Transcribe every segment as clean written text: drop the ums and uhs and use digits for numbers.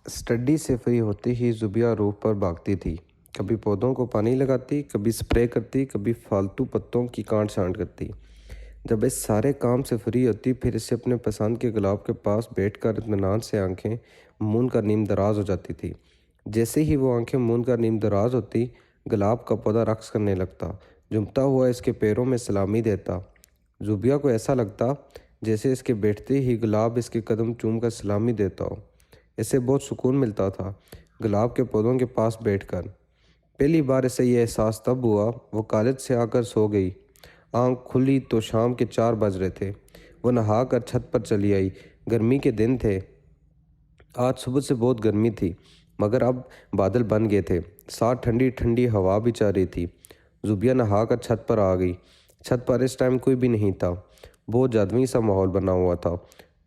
Study से free होते ही Zubia roof पर भागती थी। कभी पौधों को पानी लगाती, कभी स्प्रे करती, कभी फालतू पत्तों की काट छांट करती। जब इस सारे काम से फ्री होती, फिर इसे अपने पसंद के गुलाब के पास बैठकर इत्मीनान से आंखें मूंद कर नीम दराज हो जाती थी। जैसे ही वो आंखें मूंद कर नीम दराज होती, गुलाब का पौधा रक्स करने लगता, झूमता हुआ इसके पैरों में सलामी देता। ज़ुबिया को ऐसा लगता जैसे इसके बैठते ही गुलाब इसके कदम चूम कर सलामी देता हो। इसे बहुत सुकून मिलता था गुलाब के पौधों के पास बैठकर। पहली बार इसे यह एहसास तब हुआ, वो कॉलेज से आकर सो गई। आंख खुली तो शाम के 4 बज रहे थे। वो नहा कर छत पर चली आई। गर्मी के दिन थे। आज सुबह से बहुत गर्मी थी, मगर अब बादल बन गए थे। साथ ठंडी ठंडी हवा भी चल रही थी। ज़ुबिया नहा कर छत पर आ गई। छत पर इस टाइम कोई भी नहीं था। बहुत जादुई सा माहौल बना हुआ था।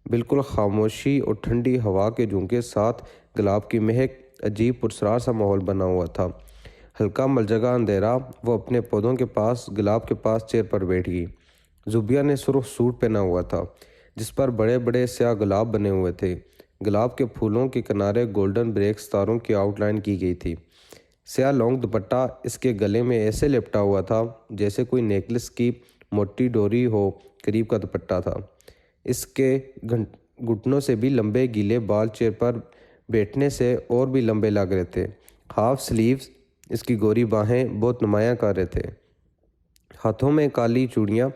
बिल्कुल खामोशी और ठंडी हवा के झोंके साथ गुलाब की महक, अजीब पुरस्कार सा माहौल बना हुआ था। हल्का मलजगा अंधेरा। वो अपने पौधों के पास गुलाब के पास चेयर पर बैठ गई। ज़ुबिया ने सुर्ख सूट पहना हुआ था, जिस पर बड़े बड़े स्याह गुलाब बने हुए थे। गुलाब के फूलों के किनारे गोल्डन ब्रेक सितारों की आउटलाइन की गई थी। स्याह लॉन्ग दुपट्टा इसके गले में ऐसे लिपटा हुआ था जैसे कोई नेकलेस की मोटी डोरी हो। करीब का दुपट्टा था। इसके घुटनों से भी लंबे गीले बाल चेयर पर बैठने से और भी लंबे लग रहे थे। हाफ स्लीव्स इसकी गोरी बाहें बहुत नुमायां कर रहे थे। हाथों में काली चूड़ियाँ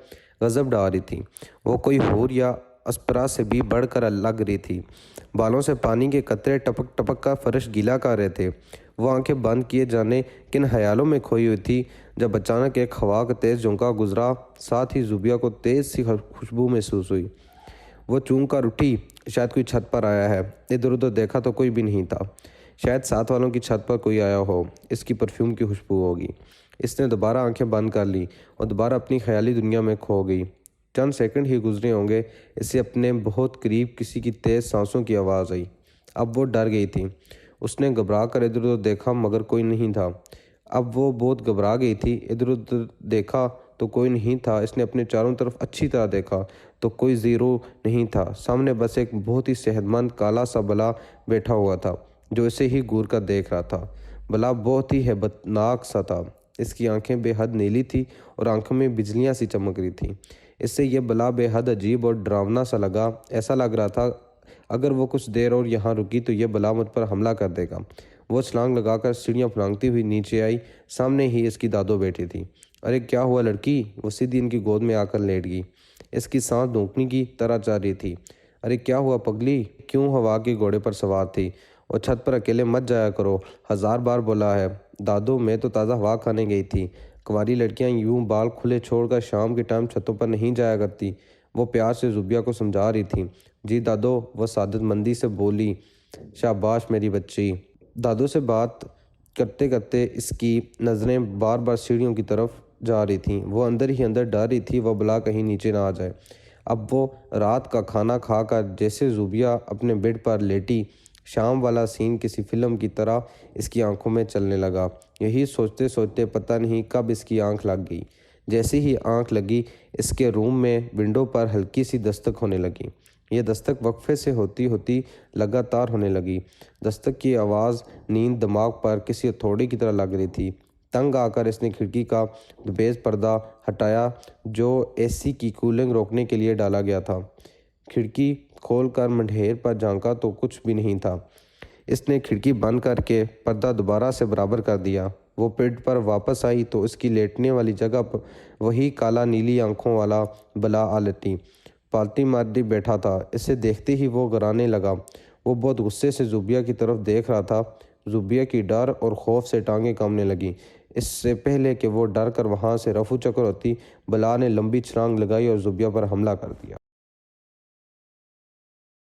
गजब डाल रही थी। वो कोई हूर या अस्परा से भी बढ़कर लग रही थी। बालों से पानी के कतरे टपक टपक का फर्श गीला कर रहे थे। वो आंखें बंद किए जाने किन ख्यालों में खोई हुई थी, जब अचानक एक हवा का तेज़ झोंका गुजरा। साथ ही ज़ुबिया को तेज़ सी खुशबू महसूस हुई। वो चूम कर उठी। शायद कोई छत पर आया है। इधर उधर देखा तो कोई भी नहीं था। शायद साथ वालों की छत पर कोई आया हो। इसकी परफ्यूम की खुशबू होगी। इसने दोबारा आंखें बंद कर ली और दोबारा अपनी ख्याली दुनिया में खो गई। चंद सेकंड ही गुजरे होंगे, इसे अपने बहुत करीब किसी की तेज़ सांसों की आवाज़ आई। अब वो डर गई थी। उसने घबरा कर इधर उधर देखा, मगर कोई नहीं था। अब वो बहुत घबरा गई थी। इधर उधर देखा तो कोई नहीं था। इसने अपने चारों तरफ अच्छी तरह देखा तो कोई ज़ीरो नहीं था। सामने बस एक बहुत ही सेहतमंद काला सा बला बैठा हुआ था, जो इसे ही घूर कर देख रहा था। बला बहुत ही हैबतनाक सा था। इसकी आंखें बेहद नीली थी और आंखों में बिजलियां सी चमक रही थी। इससे यह बला बेहद अजीब और डरावना सा लगा। ऐसा लग रहा था अगर वो कुछ देर और यहाँ रुकी तो यह बला मुझ पर हमला कर देगा। वो छलांग लगाकर सीढ़ियाँ फलांगती हुई नीचे आई। सामने ही इसकी दादो बैठी थी। अरे क्या हुआ लड़की? वो सीधी इनकी गोद में आकर लेट गई। इसकी सांस धूपनी की तरह चल रही थी। अरे क्या हुआ पगली? क्यों हवा के घोड़े पर सवार थी? और छत पर अकेले मत जाया करो, 1000 बार बोला है। दादो, मैं तो ताज़ा हवा खाने गई थी। कुंवारी लड़कियां यूं बाल खुले छोड़कर शाम के टाइम छतों पर नहीं जाया करती। वो प्यार से ज़ुबिया को समझा रही थी। जी दादो, वह सादतमंदी से बोली। शाबाश मेरी बच्ची। दादो से बात करते करते इसकी नज़रें बार बार सीढ़ियों की तरफ जा रही थीं। वो अंदर ही अंदर डर रही थी, वह बला कहीं नीचे ना आ जाए। अब वो रात का खाना खाकर जैसे ज़ुबिया अपने बेड पर लेटी, शाम वाला सीन किसी फिल्म की तरह इसकी आंखों में चलने लगा। यही सोचते सोचते पता नहीं कब इसकी आंख लग गई। जैसे ही आंख लगी, इसके रूम में विंडो पर हल्की सी दस्तक होने लगी। यह दस्तक वक्फे से होती होती लगातार होने लगी। दस्तक की आवाज़ नींद दिमाग पर किसी हथौड़े की तरह लग रही थी। तंग आकर इसने खिड़की का दुबेज पर्दा हटाया, जो एसी की कूलिंग रोकने के लिए डाला गया था। खिड़की खोलकर मंढेर पर झांका तो कुछ भी नहीं था। इसने खिड़की बंद करके पर्दा दोबारा से बराबर कर दिया। वो बेड पर वापस आई तो इसकी लेटने वाली जगह पर वही काला नीली आंखों वाला बला आलती पालती मारती बैठा था। इसे देखते ही वो घबराने लगा। वो बहुत गुस्से से ज़ुबिया की तरफ देख रहा था। ज़ुबिया की डर और खौफ से टांगें कांपने लगी। इससे पहले कि वो डर कर वहाँ से रफू चक्कर होती, बला ने लंबी छलांग लगाई और ज़ुबिया पर हमला कर दिया।